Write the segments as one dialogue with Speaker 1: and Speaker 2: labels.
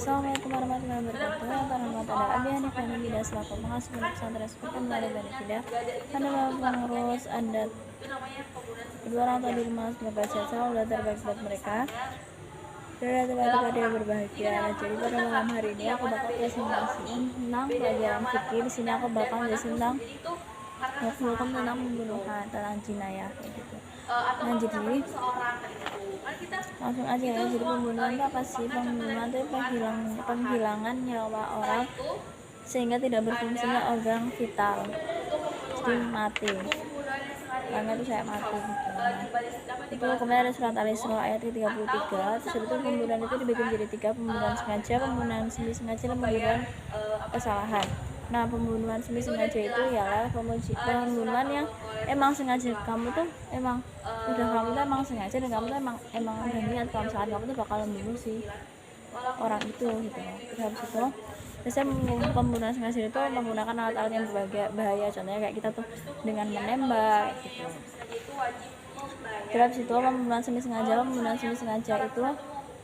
Speaker 1: Assalamualaikum warahmatullahi wabarakatuh. Nama pada Abiani Fani Bida selaku pengasuh pondok pesantren Seperti Bani Bida. Anda pengurus Anda kedua orang tua di rumah semoga sehat selalu dan terbaik buat mereka. Dan tempat-tempat dia berbahagia. Nah, jadi pada malam hari ini aku bakal presentasi tentang pelajaran fikih. Di sini aku bakal jelasin tentang hukum tentang pembunuhan, tentang jinayah gitu. Nah, jadi langsung aja ya. Jadi pembunuhan itu apa sih? Pembunuhan itu penghilangan nyawa orang sehingga tidak berfungsinya organ vital, jadi mati. Karena itu saya mati gitu. Itu kemudian ada surat Al-Isra ayat 33. Terus itu pembunuhan itu dibagi menjadi 3: pembunuhan sengaja, pembunuhan semi sengaja, dan pembunuhan kesalahan. Nah, pembunuhan semi sengaja itu ialah pembunuhan yang emang sengaja, kamu tuh emang emang sengaja, dan kamu tuh emang udah niat kalau misalkan kamu tuh bakal membunuh si orang itu gitu. Terus habis itu biasanya pembunuhan sengaja itu menggunakan alat-alat yang berbahaya, contohnya kayak kita tuh dengan menembak gitu. Terus habis itu pembunuhan semi sengaja itu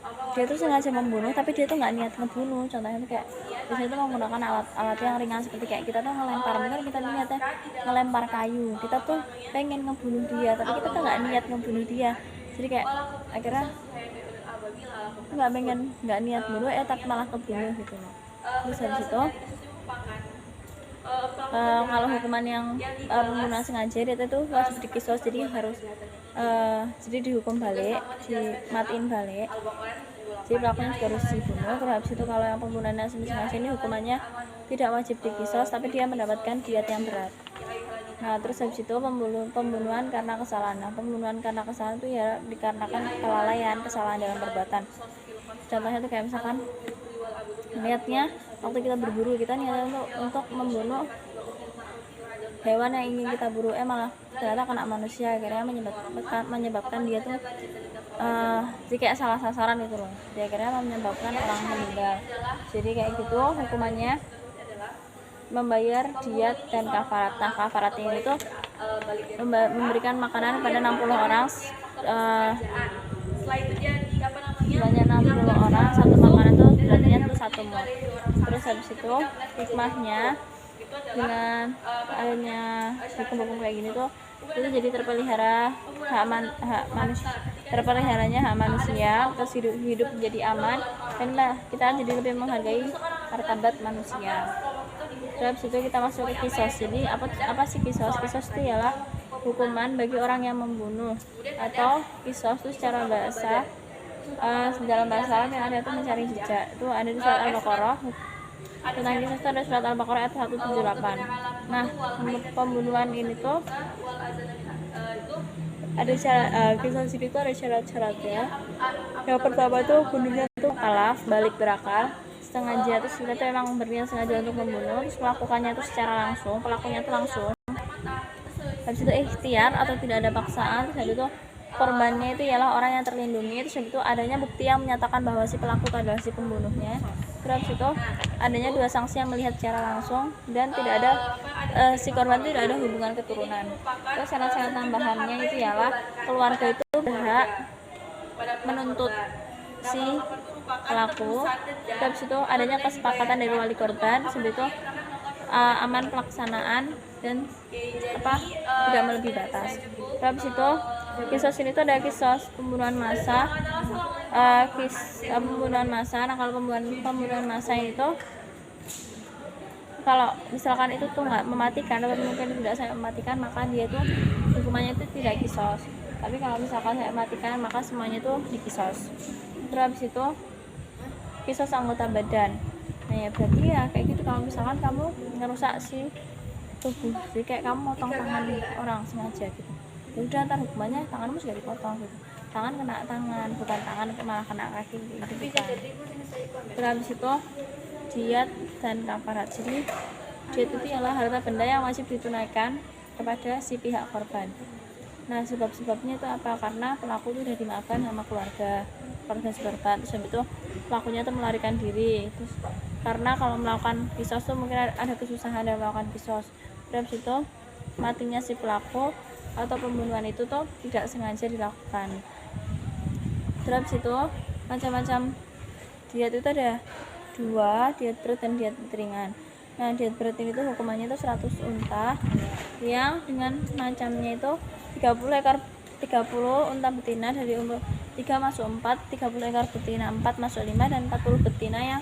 Speaker 1: dia tuh sengaja membunuh tapi dia tuh nggak niat ngebunuh. Contohnya tuh kayak biasanya tuh menggunakan alat yang ringan seperti kayak kita tuh ngelempar, mungkin kita niatnya ngelempar kayu, kita tuh pengen ngebunuh dia tapi kita tuh nggak niat ngebunuh dia, jadi kayak akhirnya nggak niat bunuh tapi malah kebunuh gitu loh. Terus habis itu kalau hukuman yang pembunuhan sengaja dia itu wajib dikisos, jadi harus jadi dihukum balik, dimatiin balik, jadi pelakunya juga harus dibunuh. Terus habis itu kalau yang pembunuhan sengaja ini hukumannya tidak wajib dikisos tapi dia mendapatkan diat yang berat. Nah, terus habis itu pembunuhan karena kesalahan. Nah, pembunuhan karena kesalahan itu ya dikarenakan kelalaian, kesalahan dalam perbuatan. Contohnya tuh kayak misalkan niatnya waktu kita berburu, kita niatnya untuk membunuh hewan yang ingin kita buru, malah ternyata kena manusia, akhirnya menyebabkan dia tuh jadi kayak salah sasaran gitu loh, dia akhirnya menyebabkan orang meninggal. Jadi kayak gitu hukumannya membayar diat dan kafarat. Nah, kafarat ini tuh memberikan makanan pada 60 orang, sebanyak 60 orang, satu makanan tuh beratnya tuh 1 mol. Terus habis itu hikmahnya dengan adanya hukum-hukum kayak gini tuh itu jadi terpeliharanya hak manusia, terus hidup menjadi aman, dan kita jadi lebih menghargai martabat manusia. Terus itu kita masuk ke kisos. Jadi apa sih kisos? Kisos itu ialah hukuman bagi orang yang membunuh, atau kisos itu secara bahasa dalam bahasa Arab yang ada itu mencari jejak. Itu ada di surat Al-Baqarah. Tentang kisos itu ada surat Al-Baqarah ayat 178. Nah, pembunuhan ini tuh ada kisos itu ada syarat-syaratnya. Yang pertama tuh bunuhnya tuh kalaf, balik berakal, sengaja, terus kita tuh emang berniat sengaja untuk membunuh, terus melakukannya tuh secara langsung, pelakunya tuh langsung. Habis itu ikhtiar atau tidak ada paksaan. Terus itu korbannya itu ialah orang yang terlindungi. Terus itu adanya bukti yang menyatakan bahwa si pelaku adalah si pembunuhnya. Terus itu adanya 2 saksi yang melihat secara langsung, dan tidak ada si korban itu tidak ada hubungan keturunan. Terus syarat-syarat tambahannya itu ialah keluarga itu berhak menuntut si pelaku. Terus itu adanya kesepakatan dari wali korban. Terus itu aman pelaksanaan dan tidak melebihi batas. Terus itu kisos ini tuh ada kisos pembunuhan massal, pembunuhan massal. Nah, kalau pembunuhan massal itu kalau misalkan itu tuh nggak mematikan atau mungkin tidak saya mematikan, maka dia tuh hukumannya itu tidak kisos. Tapi kalau misalkan saya mematikan, maka semuanya tuh dikisos. Terus habis itu kisos anggota badan. Nah, ya berarti ya kayak gitu, kalau misalkan kamu ngerusak si tubuh, jadi kayak kamu motong tangan orang sengaja gitu, ya udah ntar hukumannya tanganmu juga dipotong gitu. Tangan kena tangan, bukan tangan malah kena kaki gitu bukan. Terus habis itu diat dan kafarat. Jadi diat itu adalah harta benda yang wajib ditunaikan kepada si pihak korban. Nah, sebab-sebabnya itu apa? Karena pelaku itu sudah dimaafkan sama keluarga sekorban. Terus habis itu pelakunya itu melarikan diri. Terus karena kalau melakukan kisos tuh mungkin ada kesusahan dalam melakukan kisos. Terus itu matinya si pelaku atau pembunuhan itu tuh tidak sengaja dilakukan. Terus itu macam-macam diet itu ada dua, diet berat dan diet ringan. Nah, diet berat ini tuh hukumannya itu 100 unta yang dengan macamnya itu 30 unta betina dari umur 3 masuk 4, 30 ekor betina 4 masuk 5, dan 40 betina yang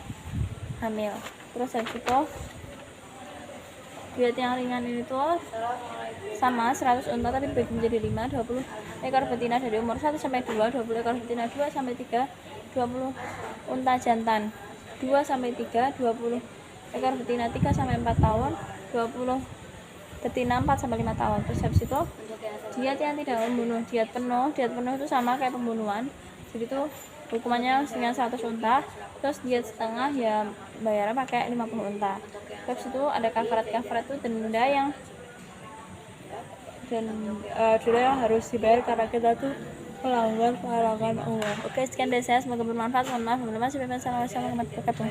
Speaker 1: hamil. Terus habis itu diet yang ringan ini tuh sama 100 unta tapi dibagi menjadi 5, 20 ekor betina dari umur 1 sampai 2, 20 ekor betina 2 sampai 3, 20 unta jantan 2 sampai 3, 20 ekor betina 3 sampai 4 tahun, 20 betina 4 sampai 5 tahun. Terus habis itu diet yang tidak membunuh, diet penuh itu sama kayak pembunuhan. Jadi itu hukumannya dengan 100 unta. Terus diet setengah ya bayarnya pakai 50 unta. Terus itu ada kafarat itu denda yang harus dibayar karena kita tuh melanggar larangan Allah. Oke, sekian dari saya, semoga bermanfaat. Mohon maaf, assalamualaikum warahmatullahi wabarakatuh.